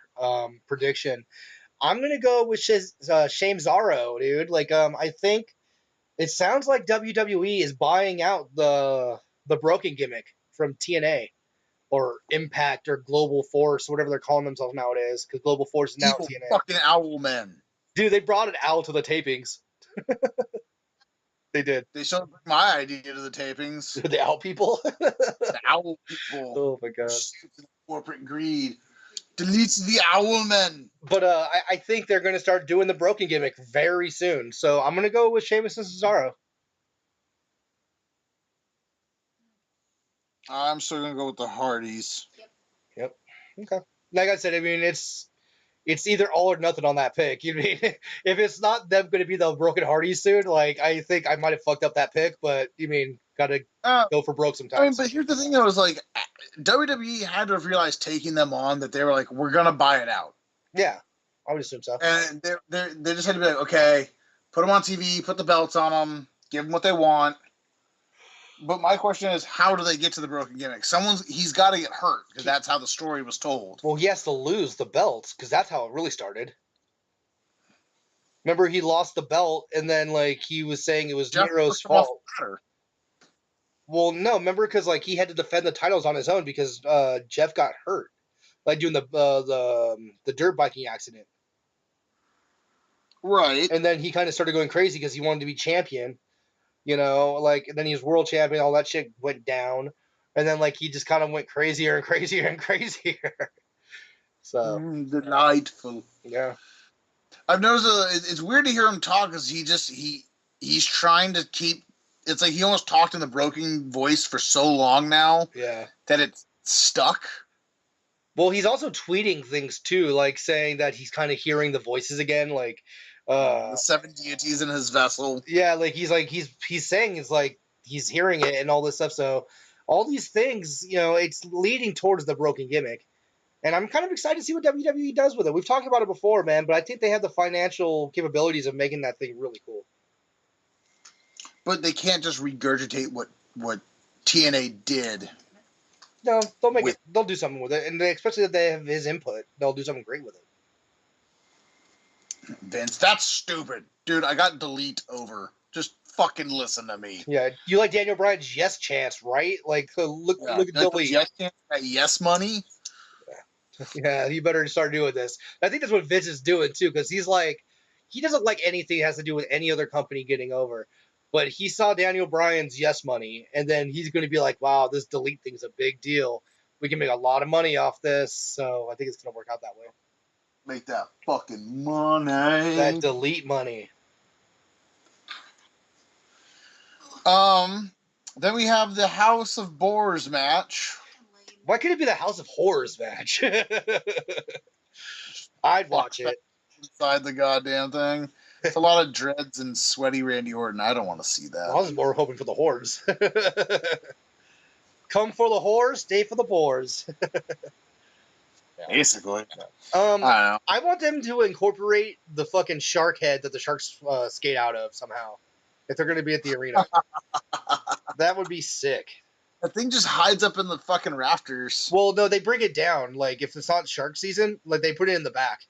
prediction. I'm going to go with Shemzaro, dude. Like, I think it sounds like WWE is buying out the broken gimmick from TNA or Impact or Global Force, whatever they're calling themselves nowadays, because Global Force is now Evil TNA. Fucking Owl Men. Dude, they brought an owl to the tapings. They did. They showed my idea to the tapings. The owl people? The owl people. Oh my god. Corporate greed. Deletes the owl men. But I think they're going to start doing the broken gimmick very soon. So I'm going to go with Sheamus and Cesaro. I'm still going to go with the Hardys. Yep. Okay. Like I said, I mean, it's either all or nothing on that pick. You mean if it's not them going to be the broken Hardys soon, like I think I might have fucked up that pick, but you mean gotta go for broke sometimes. I mean, but here's the thing: though, is like WWE had to have realized taking them on that they were like, we're gonna buy it out. Yeah, I would assume so. And they just had to be like, okay, put them on TV, put the belts on them, give them what they want. But my question is, how do they get to the broken gimmick? He's got to get hurt because that's how the story was told. Well, he has to lose the belt because that's how it really started. Remember, he lost the belt, and then like he was saying it was Nero's fault. Well, no, remember because like he had to defend the titles on his own because Jeff got hurt, like doing the dirt biking accident. Right. And then he kind of started going crazy because he wanted to be champion. You know, like, and then he was world champion, all that shit went down. And then, like, he just kind of went crazier and crazier and crazier. So. Delightful. Yeah. I've noticed it's weird to hear him talk because he's trying to keep, it's like he almost talked in the broken voice for so long now. Yeah. That it's stuck. Well, he's also tweeting things, too, like saying that he's kind of hearing the voices again, like, the 7 deities in his vessel. Yeah, like he's saying it's like he's hearing it and all this stuff. So all these things, you know, it's leading towards the broken gimmick. And I'm kind of excited to see what WWE does with it. We've talked about it before, man, but I think they have the financial capabilities of making that thing really cool. But they can't just regurgitate what TNA did. No, they'll make it. They'll do something with it, and especially if they have his input, they'll do something great with it. Vince, that's stupid. Dude, I got delete over. Just fucking listen to me. Yeah, you like Daniel Bryan's yes chance, right? Like, look at delete. Yes chance, that yes money? Yeah, you better start doing this. I think that's what Vince is doing, too, because he's like, he doesn't like anything that has to do with any other company getting over. But he saw Daniel Bryan's yes money, and then he's going to be like, wow, this delete thing's a big deal. We can make a lot of money off this, so I think it's going to work out that way. Make that fucking money. That delete money. Then we have the House of Boars match. Why couldn't it be the House of Horrors match? I'd watch it. Inside the goddamn thing. It's a lot of dreads and sweaty Randy Orton. I don't want to see that. I was more hoping for the Horrors. Come for the whores, stay for the boars. Basically. I don't know. I want them to incorporate the fucking shark head that the sharks skate out of somehow. If they're going to be at the arena. That would be sick. That thing just hides up in the fucking rafters. Well, no, they bring it down. Like, if it's not shark season, like, they put it in the back.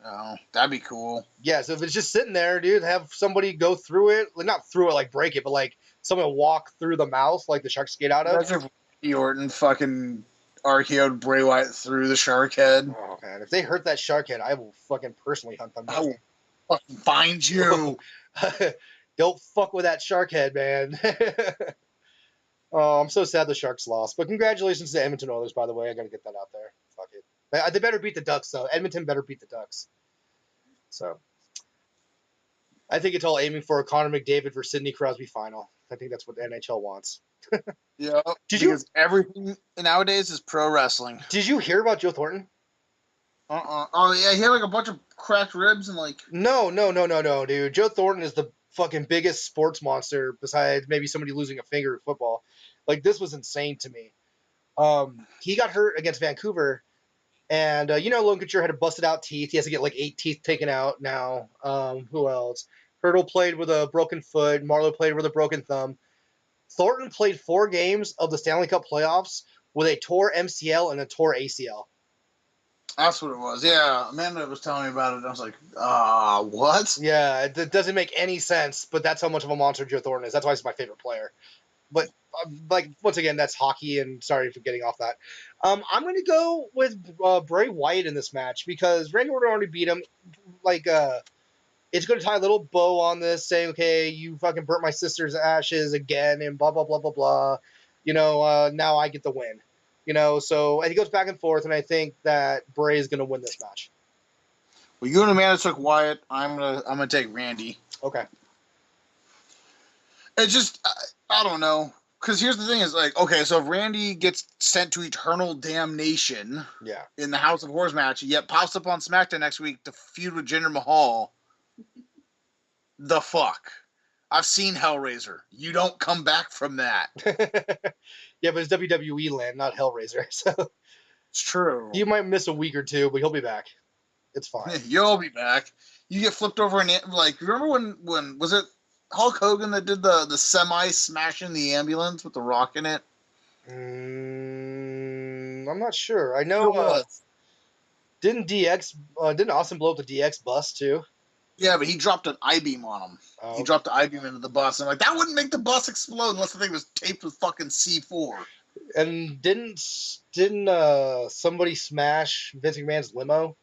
Oh, that'd be cool. Yeah, so if it's just sitting there, dude, have somebody go through it. Like, not through it, like, break it, but, like, someone walk through the mouth like the sharks skate out of. Imagine if Randy Orton fucking RKO'd Bray Wyatt through the shark head. Oh, man. If they hurt that shark head, I will fucking personally hunt them down. I will fucking find you. Don't fuck with that shark head, man. Oh, I'm so sad the Sharks lost. But congratulations to Edmonton Oilers, by the way. I got to get that out there. Fuck it. They better beat the Ducks, though. Edmonton better beat the Ducks. So, I think it's all aiming for a Connor McDavid versus Sidney Crosby final. I think that's what the NHL wants. Yeah. Because everything nowadays is pro wrestling. Did you hear about Joe Thornton? Oh, yeah, he had like a bunch of cracked ribs and like... No, dude. Joe Thornton is the fucking biggest sports monster besides maybe somebody losing a finger in football. Like, this was insane to me. He got hurt against Vancouver, and Logan Couture had a busted out teeth. He has to get like 8 teeth taken out now. Who else? Hurdle played with a broken foot. Marlowe played with a broken thumb. Thornton played 4 games of the Stanley Cup playoffs with a tore MCL and a tore ACL. That's what it was. Yeah, Amanda was telling me about it, and I was like, what? Yeah, it doesn't make any sense, but that's how much of a monster Joe Thornton is. That's why he's my favorite player. But, like, once again, that's hockey, and sorry for getting off that. I'm going to go with Bray Wyatt in this match, because Randy Orton already beat him. Like, it's going to tie a little bow on this, saying, okay, you fucking burnt my sister's ashes again, and blah, blah, blah, blah, blah. Now I get the win. So he goes back and forth, and I think that Bray is going to win this match. Well, you and Amanda took Wyatt. I'm gonna take Randy. Okay. It's just I don't know, because here's the thing: is like, okay, so if Randy gets sent to eternal damnation, Yeah, in the House of Horrors match, yet pops up on SmackDown next week to feud with Jinder Mahal, the fuck. I've seen Hellraiser. You don't come back from that. Yeah, but it's WWE land, not Hellraiser. So It's true. you might miss a week or two, but he'll be back. It's fine. You'll be back. You get flipped over and like, remember when was it Hulk Hogan that did the semi smashing the ambulance with the Rock in it? I'm not sure. I know. Didn't Austin blow up the DX bus too? Yeah, but he dropped an I-beam on him. Oh. He dropped the I-beam into the bus. And I'm like, that wouldn't make the bus explode unless the thing was taped with fucking C4. And didn't somebody smash Vince McMahon's limo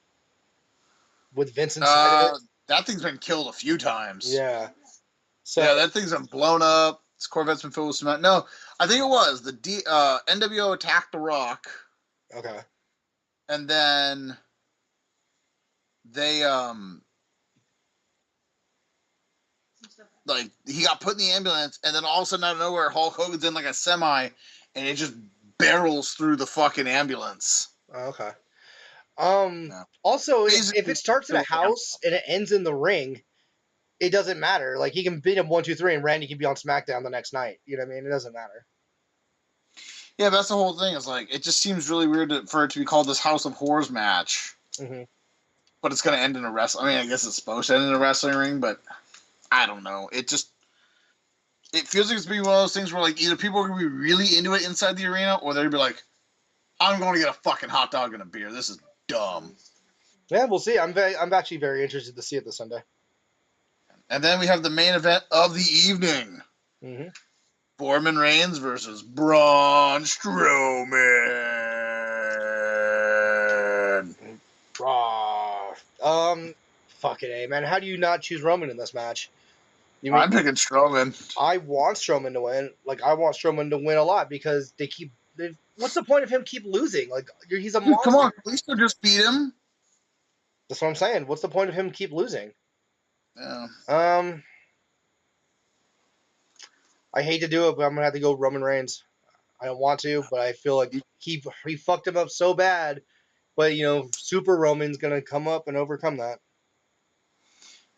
with Vince inside of it? That thing's been killed a few times. Yeah. So yeah, that thing's been blown up. This Corvette's been filled with cement. No, I think it was the NWO attacked the Rock. Okay. And then they like he got put in the ambulance, and then all of a sudden out of nowhere, Hulk Hogan's in like a semi, and it just barrels through the fucking ambulance. Okay. Yeah. Also, if it starts in a house and it ends in the ring, it doesn't matter. Like, he can beat him 1, 2, 3, and Randy can be on SmackDown the next night. You know what I mean? It doesn't matter. Yeah, that's the whole thing. It's like, it just seems really weird for it to be called this House of Horrors match. Mm-hmm. But it's going to end in a wrestling... I mean, I guess it's supposed to end in a wrestling ring, but I don't know. It feels like it's going to be one of those things where, like, either people are going to be really into it inside the arena, or they're going to be like, I'm going to get a fucking hot dog and a beer. This is dumb. Yeah, we'll see. I'm actually very interested to see it this Sunday. And then we have the main event of the evening. Mm-hmm. Roman Reigns versus Braun Strowman. Fucking A, man. How do you not choose Roman in this match? I'm picking Strowman. I want Strowman to win. Like, I want Strowman to win a lot because they've what's the point of him keep losing? Like, he's a Dude, monster. come on, Kalisto just beat him. That's what I'm saying. What's the point of him keep losing? Yeah. I hate to do it, but I'm gonna have to go Roman Reigns. I don't want to, but I feel like he fucked him up so bad. But Super Roman's gonna come up and overcome that.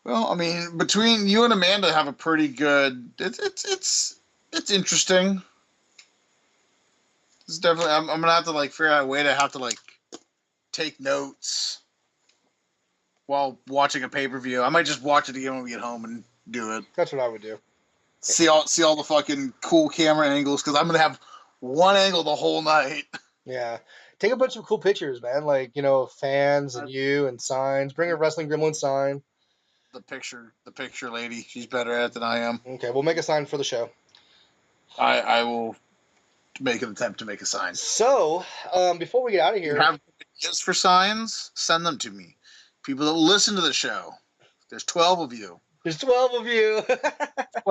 Well, I mean, between you and Amanda have a pretty good. It's interesting. It's definitely. I'm gonna have to figure out a way to have to take notes while watching a pay-per-view. I might just watch it again when we get home and do it. That's what I would do. See all the fucking cool camera angles because I'm gonna have one angle the whole night. Yeah. Take a bunch of cool pictures, man. Like, fans and you and signs. Bring a wrestling gremlin sign. The picture lady. She's better at it than I am. Okay, we'll make a sign for the show. I will make an attempt to make a sign. So, before we get out of here, you have ideas for signs? Send them to me. People that listen to the show. There's 12 of you. There's 12 of you.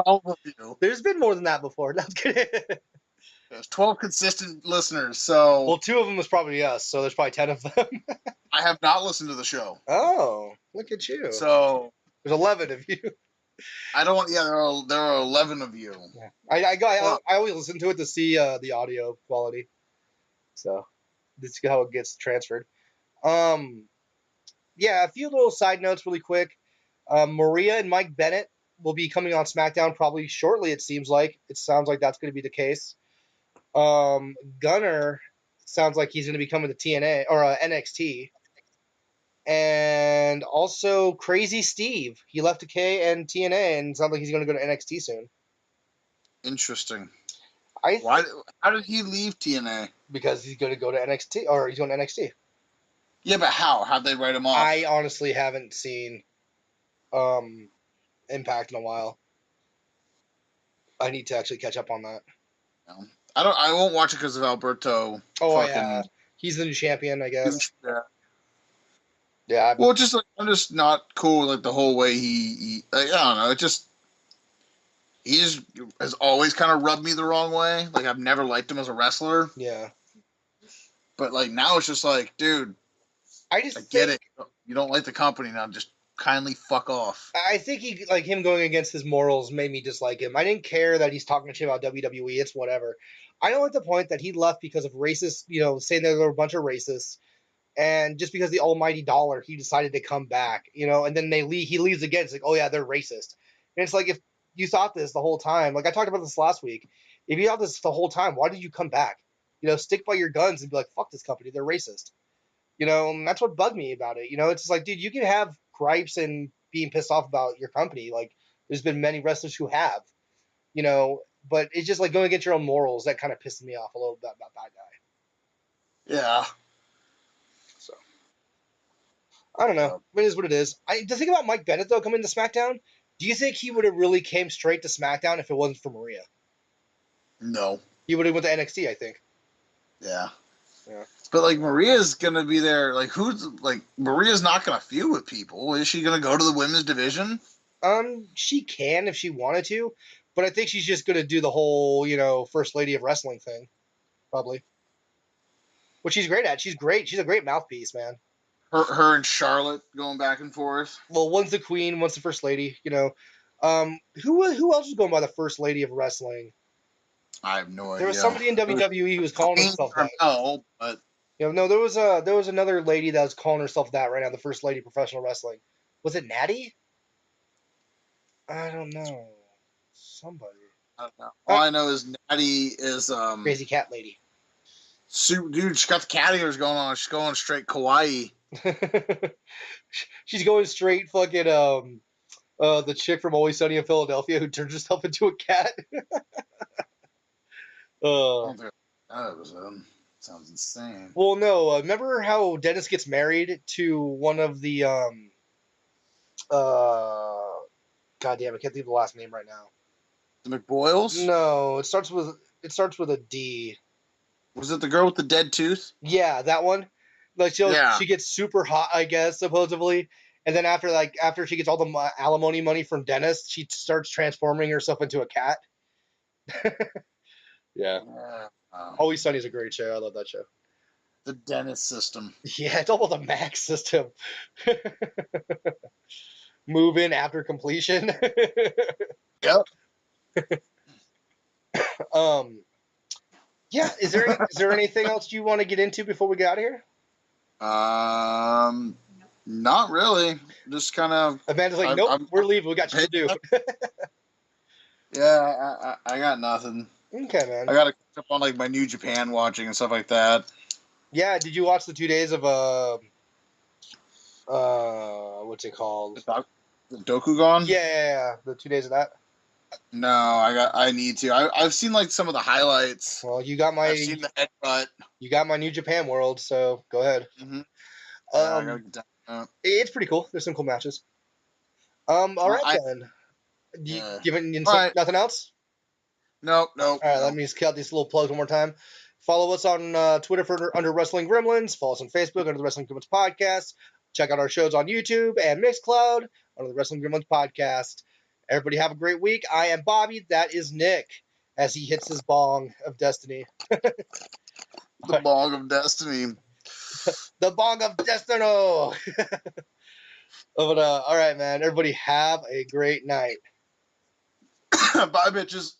12 of you. There's been more than that before. That's good. There's 12 consistent listeners, so... Well, 2 of them is probably us, so there's probably 10 of them. I have not listened to the show. Oh, look at you. So... There's 11 of you. I don't want... Yeah, there are 11 of you. Yeah. I always listen to it to see the audio quality. So, this is how it gets transferred. Yeah, a few little side notes really quick. Maria and Mike Bennett will be coming on SmackDown probably shortly, it seems like. It sounds like that's going to be the case. Gunner sounds like he's going to be coming to TNA or NXT. And also Crazy Steve. He left K and TNA and sounds like he's going to go to NXT soon. Interesting. How did he leave TNA? Because he's going to go to NXT, or he's going to NXT. Yeah, but how? How'd they write him off? I honestly haven't seen Impact in a while. I need to actually catch up on that. No. I won't watch it because of Alberto. Oh, yeah. He's the new champion, I guess. Yeah. Yeah. Well, just I'm just not cool with the whole way he I don't know. He just has always kind of rubbed me the wrong way. Like, I've never liked him as a wrestler. Yeah. But now it's just dude, I get it. You don't like the company now. Just kindly fuck off. I think him going against his morals made me dislike him. I didn't care that he's talking shit about WWE. It's whatever. I don't like the point that he left because of racist, saying there were a bunch of racists. And just because the almighty dollar, he decided to come back, and then he leaves again. It's like, oh yeah, they're racist. And it's like, if you thought this the whole time, like I talked about this last week, if you thought this the whole time, why did you come back? Stick by your guns and be like, fuck this company, they're racist. And that's what bugged me about it. It's just like, dude, you can have gripes and being pissed off about your company. Like, there's been many wrestlers who have, but it's just like going against your own morals that kind of pissed me off a little bit about that guy. Yeah. So, I don't know. It is what it is. The thing about Mike Bennett, though, coming to SmackDown, do you think he would have really came straight to SmackDown if it wasn't for Maria? No. He would have went to NXT, I think. Yeah. Yeah. But Maria's gonna be there. Maria's not gonna feud with people. Is she gonna go to the women's division? She can if she wanted to, but I think she's just gonna do the whole, first lady of wrestling thing, probably. Which she's great at. She's great. She's a great mouthpiece, man. Her and Charlotte going back and forth. Well, one's the queen, one's the first lady. Who else was going by the first lady of wrestling? I have no idea. There was somebody in WWE who was calling herself that. No, but no, there was another lady that was calling herself that right now, the first lady of professional wrestling. Was it Natty? I don't know. Somebody. I don't know. All I know is Natty is Crazy Cat Lady. Dude, she got the cat ears going on. She's going straight kawaii. She's going straight fucking the chick from Always Sunny in Philadelphia who turns herself into a cat. Sounds insane. Well, no. Remember how Dennis gets married to one of the God damn, I can't think of the last name right now. The McBoyles? No, it starts with a D. Was it the girl with the dead tooth? Yeah, that one. Like she gets super hot, I guess, supposedly. And then after she gets all the alimony money from Dennis, she starts transforming herself into a cat. Yeah. Uh, Always Sunny is a great show. I love that show. the Dennis system. Yeah, it's all about the max system. Move in after completion. Yep. um, yeah. Is there anything else you want to get into before we get out of here? Not really. Just kind of. Amanda's like, nope, we're leaving. We got shit to do. Yeah, I got nothing. Okay, man. I got to catch up on like my New Japan watching and stuff like that. Yeah, did you watch the 2 days of what's it called? The Dokugan? Yeah, the 2 days of that. No, I need to. I've seen like some of the highlights. Well, I've seen the headbutt. You got my New Japan World, so go ahead. Mm-hmm. Yeah, I gotta get down. It's pretty cool. There's some cool matches. All right then. Nothing else? Nope. All right, let me just cut these little plugs one more time. Follow us on Twitter under Wrestling Gremlins. Follow us on Facebook under the Wrestling Gremlins Podcast. Check out our shows on YouTube and Mixcloud under the Wrestling Gremlins Podcast. Everybody have a great week. I am Bobby. That is Nick as he hits his bong of destiny. The bong of destiny. The bong of destiny. But, all right, man. Everybody have a great night. Bye, bitches.